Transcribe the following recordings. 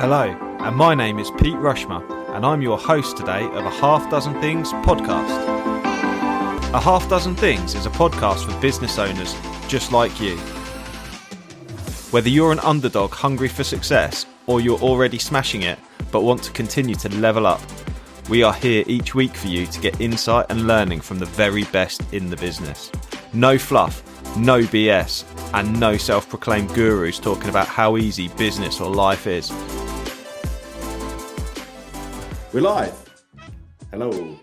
Hello, and my name is Pete Rushmer, and I'm your host today of A Half Dozen Things podcast. A Half Dozen Things is a podcast for business owners just like you. Whether you're an underdog hungry for success, or you're already smashing it but want to continue to level up, we are here each week for you to get insight and learning from the very best in the business. No fluff, no BS, and no self-proclaimed gurus talking about how easy business or life is. We're live. Hello.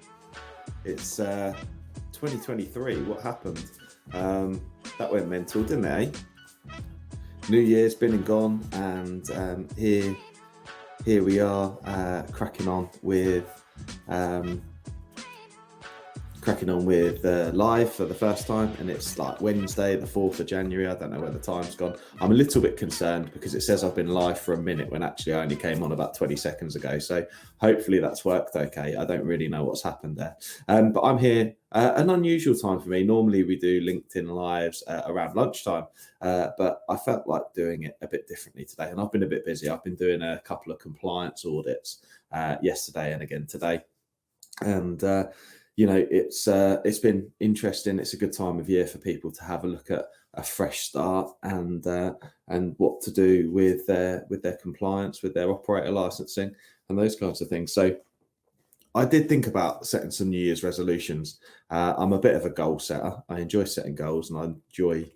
It's 2023. What happened? That went mental, didn't it? New Year's been and gone, and here we are, cracking on with live for the first time, and it's like Wednesday, the 4th of January. I don't know where the time's gone. I'm a little bit concerned because it says I've been live for a minute when actually I only came on about 20 seconds ago. So hopefully that's worked okay. I don't really know what's happened there. But I'm here, an unusual time for me. Normally we do LinkedIn lives around lunchtime, but I felt like doing it a bit differently today. And I've been a bit busy. I've been doing a couple of compliance audits yesterday and again today. And it's been interesting. It's a good time of year for people to have a look at a fresh start and what to do with their compliance, with their operator licensing, and those kinds of things. So I did think about setting some New Year's resolutions. I'm a bit of a goal setter. I enjoy setting goals, and I enjoy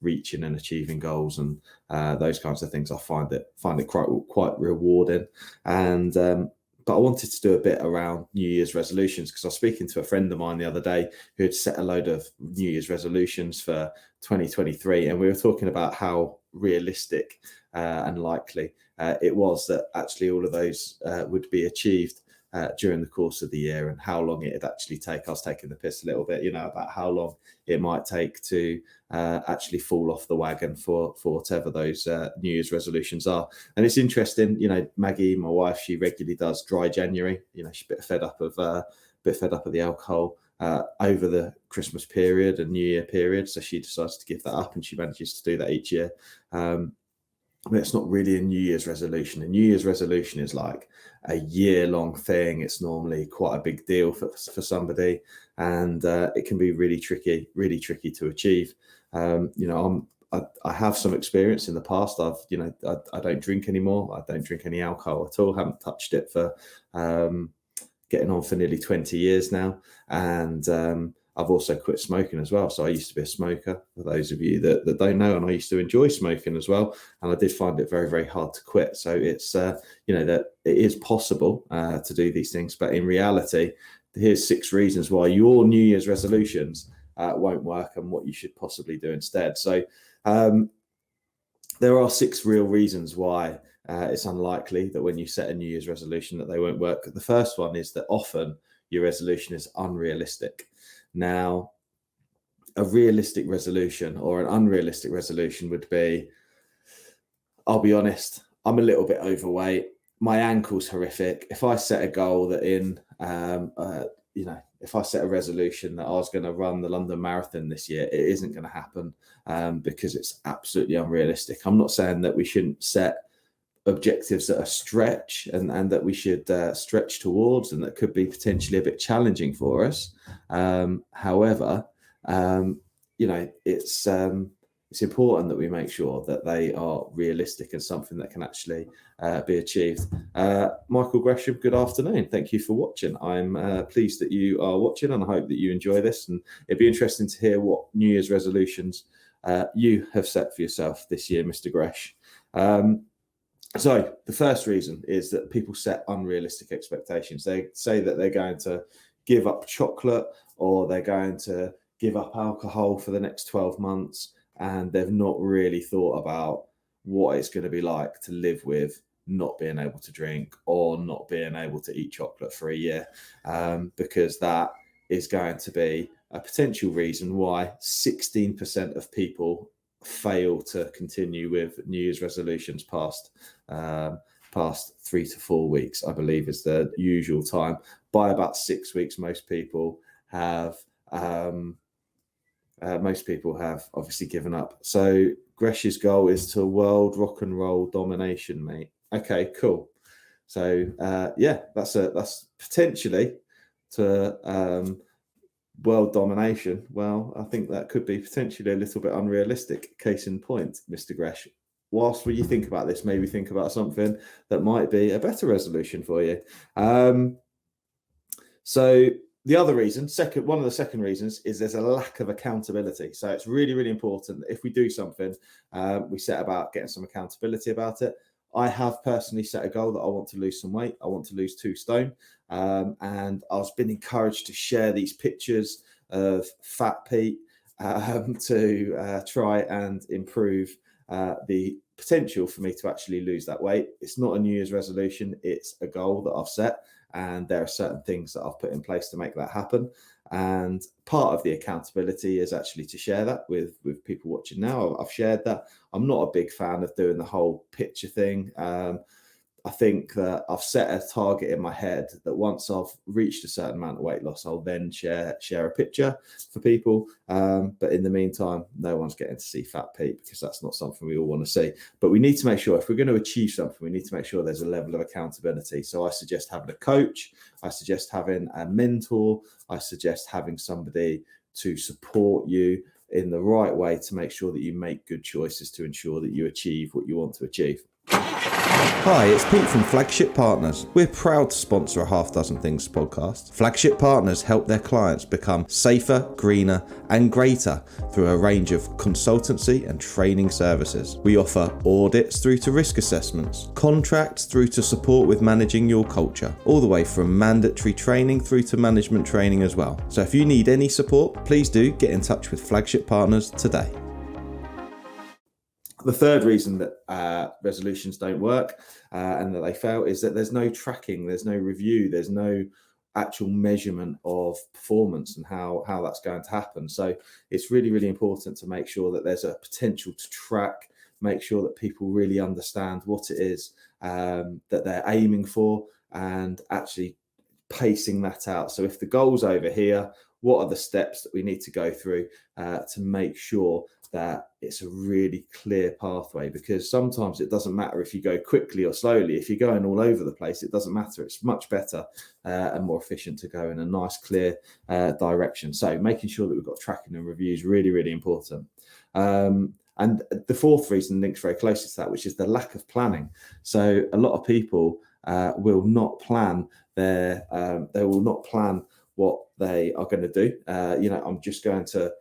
reaching and achieving goals, and those kinds of things. I find it quite rewarding, and but I wanted to do a bit around New Year's resolutions because I was speaking to a friend of mine the other day who had set a load of New Year's resolutions for 2023. And we were talking about how realistic and likely it was that actually all of those would be achieved during the course of the year, and how long it'd actually take. I was taking the piss a little bit, about how long it might take to actually fall off the wagon for whatever those New Year's resolutions are. And it's interesting, Maggie, my wife, she regularly does dry January. She's a bit fed up of the alcohol over the Christmas period and New Year period, so she decides to give that up, and she manages to do that each year. But it's not really a New Year's resolution. A New Year's resolution is like a year-long thing. It's normally quite a big deal for somebody, and it can be really tricky to achieve. I have some experience in the past. I don't drink anymore. I don't drink any alcohol at all. Haven't touched it for getting on for nearly 20 years now, and I've also quit smoking as well. So I used to be a smoker, for those of you that don't know, and I used to enjoy smoking as well. And I did find it very, very hard to quit. So it's, that it is possible to do these things. But in reality, here's 6 reasons why your New Year's resolutions won't work and what you should possibly do instead. So there are 6 real reasons why it's unlikely that when you set a New Year's resolution that they won't work. The first one is that often your resolution is unrealistic. Now, a realistic resolution or an unrealistic resolution would be, I'll be honest, I'm a little bit overweight. My ankle's horrific. If I set a goal that if I set a resolution that I was going to run the London Marathon this year, it isn't going to happen because it's absolutely unrealistic. I'm not saying that we shouldn't set objectives that are stretch and that we should stretch towards, and that could be potentially a bit challenging for us. However, it's important that we make sure that they are realistic and something that can actually be achieved. Michael Gresham, good afternoon. Thank you for watching. I'm pleased that you are watching, and I hope that you enjoy this. And it'd be interesting to hear what New Year's resolutions you have set for yourself this year, Mr. Gresh. So the first reason is that people set unrealistic expectations. They say that they're going to give up chocolate, or they're going to give up alcohol for the next 12 months, and they've not really thought about what it's going to be like to live with not being able to drink or not being able to eat chocolate for a year, because that is going to be a potential reason why 16% of people fail to continue with New Year's resolutions past 3 to 4 weeks, I believe is the usual time. By about 6 weeks, most people have obviously given up. So Gresh's goal is to world rock and roll domination, mate. Okay, cool. So that's potentially to world domination. Well, I think that could be potentially a little bit unrealistic. Case in point, Mr. Gresh. Whilst you think about this, maybe think about something that might be a better resolution for you. So the other reason, one of the second reasons, is there's a lack of accountability. So it's really, really important that if we do something, we set about getting some accountability about it. I have personally set a goal that I want to lose some weight. I want to lose 2 stone. And I've been encouraged to share these pictures of Fat Pete to try and improve the potential for me to actually lose that weight. It's not a New Year's resolution. It's a goal that I've set. And there are certain things that I've put in place to make that happen. And part of the accountability is actually to share that with people watching now. I've shared that. I'm not a big fan of doing the whole picture thing. I think that I've set a target in my head that once I've reached a certain amount of weight loss, I'll then share a picture for people. But in the meantime, no one's getting to see Fat Pete because that's not something we all want to see. But we need to make sure if we're going to achieve something, we need to make sure there's a level of accountability. So I suggest having a coach. I suggest having a mentor. I suggest having somebody to support you in the right way to make sure that you make good choices to ensure that you achieve what you want to achieve. Hi, it's Pete from Flagship Partners. We're proud to sponsor a Half Dozen Things podcast. Flagship Partners help their clients become safer, greener, and greater through a range of consultancy and training services. We offer audits through to risk assessments, contracts through to support with managing your culture, all the way from mandatory training through to management training as well. So if you need any support, please do get in touch with Flagship Partners today. The third reason that resolutions don't work and that they fail is that there's no tracking, there's no review, there's no actual measurement of performance and how that's going to happen. So it's really, really important to make sure that there's a potential to track, make sure that people really understand what it is that they're aiming for and actually pacing that out. So if the goal's over here, what are the steps that we need to go through to make sure that it's a really clear pathway? Because sometimes it doesn't matter if you go quickly or slowly. If you're going all over the place, it doesn't matter. It's much better and more efficient to go in a nice, clear direction. So making sure that we've got tracking and reviews really, really important. And the fourth reason links very closely to that, which is the lack of planning. So a lot of people will not plan they will not plan what they are going to do. I'm just going to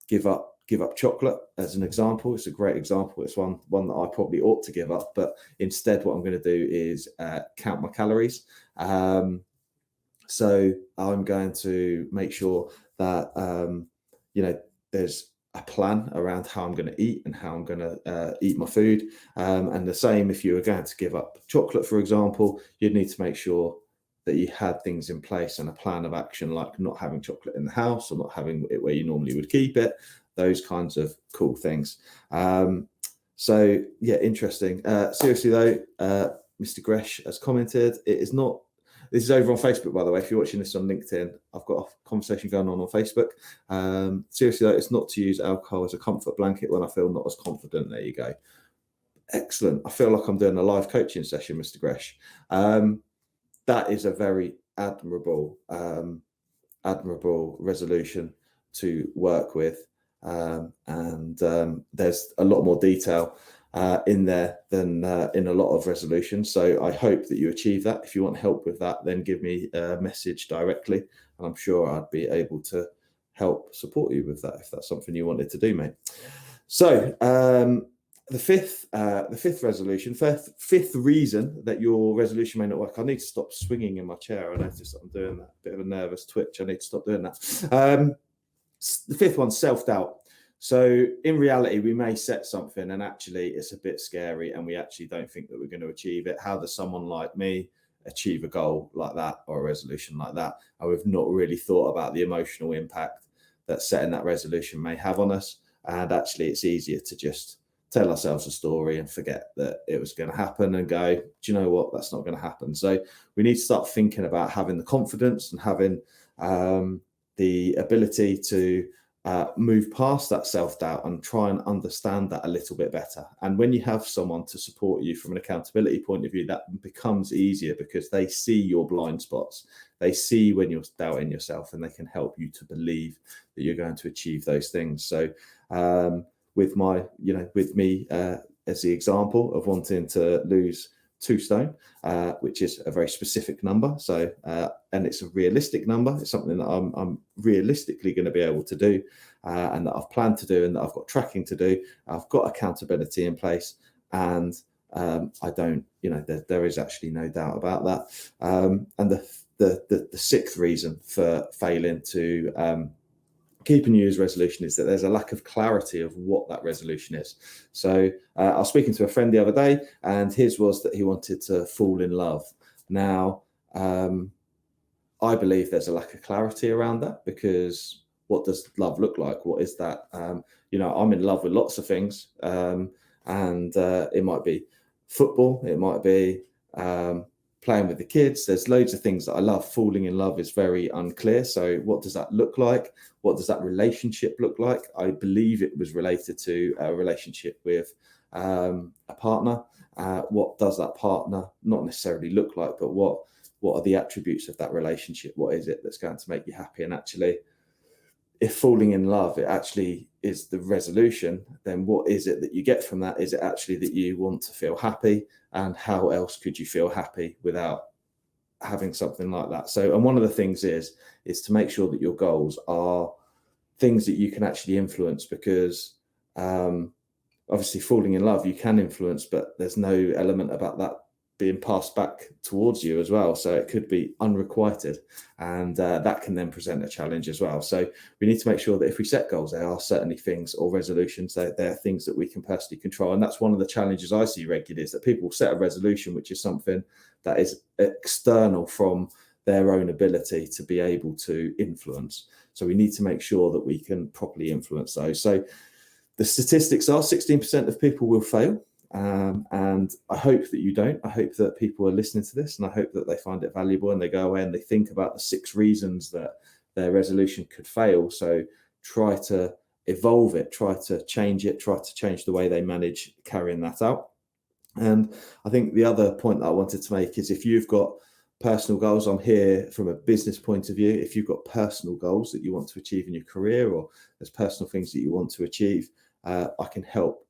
give up chocolate as an example. It's a great example. It's one that I probably ought to give up, but instead what I'm going to do is count my calories. So I'm going to make sure that, there's a plan around how I'm going to eat and how I'm going to eat my food. And the same, if you were going to give up chocolate, for example, you'd need to make sure that you had things in place and a plan of action, like not having chocolate in the house or not having it where you normally would keep it, those kinds of cool things. So yeah, interesting. Seriously though, Mr. Gresh has commented, this is over on Facebook, by the way. If you're watching this on LinkedIn, I've got a conversation going on Facebook. Seriously though, it's not to use alcohol as a comfort blanket when I feel not as confident. There you go. Excellent. I feel like I'm doing a live coaching session, Mr. Gresh. That is a very admirable resolution to work with. And there's a lot more detail in there than in a lot of resolutions. So I hope that you achieve that. If you want help with that, then give me a message directly, and I'm sure I'd be able to help support you with that if that's something you wanted to do, mate. So the fifth reason that your resolution may not work. I need to stop swinging in my chair. I noticed that I'm doing that, bit of a nervous twitch. I need to stop doing that. The fifth one, self-doubt. So in reality, we may set something and actually it's a bit scary and we actually don't think that we're going to achieve it. How does someone like me achieve a goal like that or a resolution like that? And we've not really thought about the emotional impact that setting that resolution may have on us. And actually it's easier to just tell ourselves a story and forget that it was going to happen and go, do you know what? That's not going to happen. So we need to start thinking about having the confidence and having the ability to move past that self-doubt and try and understand that a little bit better. And when you have someone to support you from an accountability point of view, that becomes easier because they see your blind spots. They see when you're doubting yourself, and they can help you to believe that you're going to achieve those things. So with me as the example of wanting to lose 2 stone, which is a very specific number. So, and it's a realistic number. It's something that I'm realistically going to be able to do, and that I've planned to do, and that I've got tracking to do. I've got accountability in place, and I don't, there is actually no doubt about that. And the 6th reason for failing to keep a New Year's resolution is that there's a lack of clarity of what that resolution is. So I was speaking to a friend the other day, and his was that he wanted to fall in love. Now, I believe there's a lack of clarity around that, because what does love look like? What is that? I'm in love with lots of things, and it might be football, it might be playing with the kids. There's loads of things that I love. Falling in love is very unclear. So what does that look like? What does that relationship look like? I believe it was related to a relationship with a partner. What does that partner not necessarily look like, but what are the attributes of that relationship? What is it that's going to make you happy? And actually, if falling in love, it actually is the resolution, then what is it that you get from that? Is it actually that you want to feel happy? And how else could you feel happy without having something like that? So, and one of the things is to make sure that your goals are things that you can actually influence, because obviously falling in love, you can influence, but there's no element about that being passed back towards you as well. So it could be unrequited, and that can then present a challenge as well. So we need to make sure that if we set goals, they are certainly things, or resolutions, they're things that we can personally control. And that's one of the challenges I see regularly, is that people set a resolution, which is something that is external from their own ability to be able to influence. So we need to make sure that we can properly influence those. So the statistics are 16% of people will fail. And I hope that you don't. I hope that people are listening to this, and I hope that they find it valuable, and they go away and they think about the 6 reasons that their resolution could fail. So try to evolve it, try to change it, try to change the way they manage carrying that out. And I think the other point that I wanted to make is, if you've got personal goals, I'm here from a business point of view. If you've got personal goals that you want to achieve in your career, or there's personal things that you want to achieve, I can help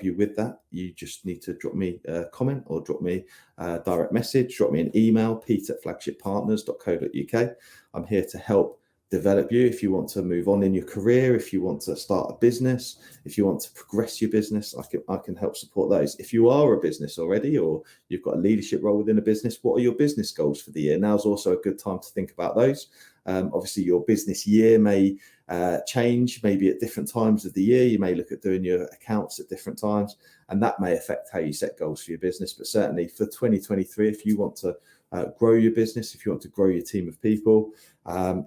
you with that. You just need to drop me a comment, or drop me a direct message, drop me an email, pete@flagshippartners.co.uk. I'm here to help develop you. If you want to move on in your career, if you want to start a business, if you want to progress your business, I can help support those. If you are a business already, or you've got a leadership role within a business, what are your business goals for the year? Now's also a good time to think about those. Obviously, your business year may change, maybe at different times of the year. You may look at doing your accounts at different times, and that may affect how you set goals for your business. But certainly for 2023, if you want to grow your business, if you want to grow your team of people,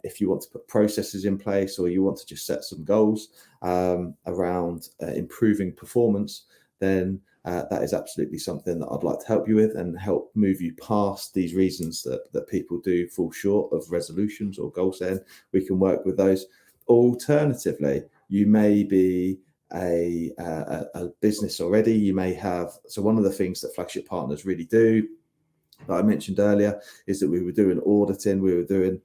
if you want to put processes in place, or you want to just set some goals around improving performance, then that is absolutely something that I'd like to help you with, and help move you past these reasons that people do fall short of resolutions or goal setting. We can work with those. Alternatively, you may be a business already. You may have, so one of the things that Flagship Partners really do, that I mentioned earlier, is that we were doing auditing, we were doing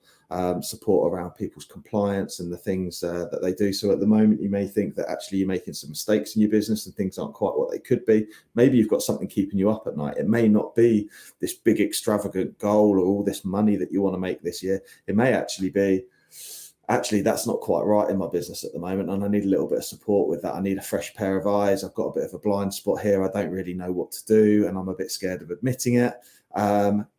support around people's compliance and the things that they do. So at the moment, you may think that actually you're making some mistakes in your business and things aren't quite what they could be. Maybe you've got something keeping you up at night. It may not be this big extravagant goal, or all this money that you want to make this year. It may actually be, actually, that's not quite right in my business at the moment, and I need a little bit of support with that. I need a fresh pair of eyes. I've got a bit of a blind spot here. I don't really know what to do, and I'm a bit scared of admitting it.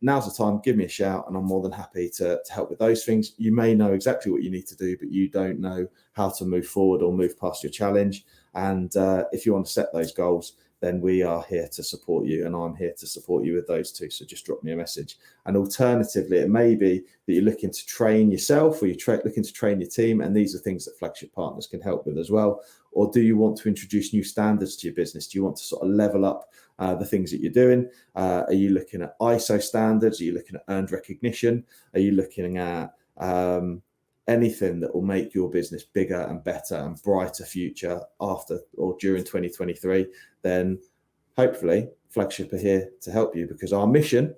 Now's the time. Give me a shout, and I'm more than happy to help with those things. You may know exactly what you need to do, but you don't know how to move forward or move past your challenge. And if you want to set those goals, then we are here to support you, and I'm here to support you with those too. So just drop me a message. And alternatively, it may be that you're looking to train yourself, or you're looking to train your team, and these are things that Flagship Partners can help with as well. Or do you want to introduce new standards to your business? Do you want to sort of level up the things that you're doing? Are you looking at ISO standards? Are you looking at earned recognition? Are you looking at anything that will make your business bigger and better and brighter future after or during 2023, then hopefully Flagship are here to help you, because our mission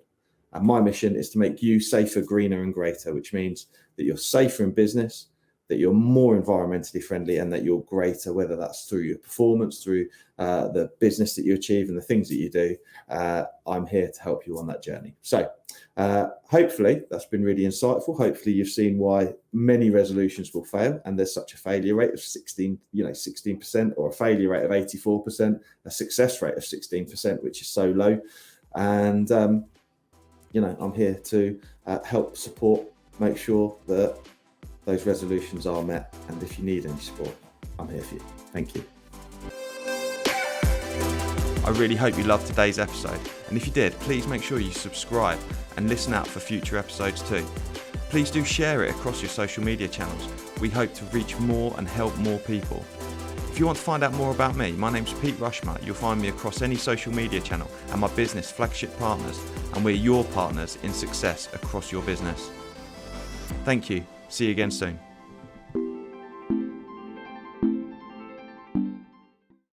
and my mission is to make you safer, greener and greater, which means that you're safer in business, that you're more environmentally friendly, and that you're greater, whether that's through your performance, through the business that you achieve and the things that you do. I'm here to help you on that journey. So hopefully that's been really insightful. Hopefully you've seen why many resolutions will fail, and there's such a failure rate of 16%, or a failure rate of 84%, a success rate of 16%, which is so low. And I'm here to help support, make sure that those resolutions are met. And if you need any support, I'm here for you. Thank you. I really hope you loved today's episode, and if you did, please make sure you subscribe and listen out for future episodes too. Please do share it across your social media channels. We hope to reach more and help more people. If you want to find out more about me, my name's Pete Rushmer. You'll find me across any social media channel, and my business, Flagship Partners, and we're your partners in success across your business. Thank you. See you again soon.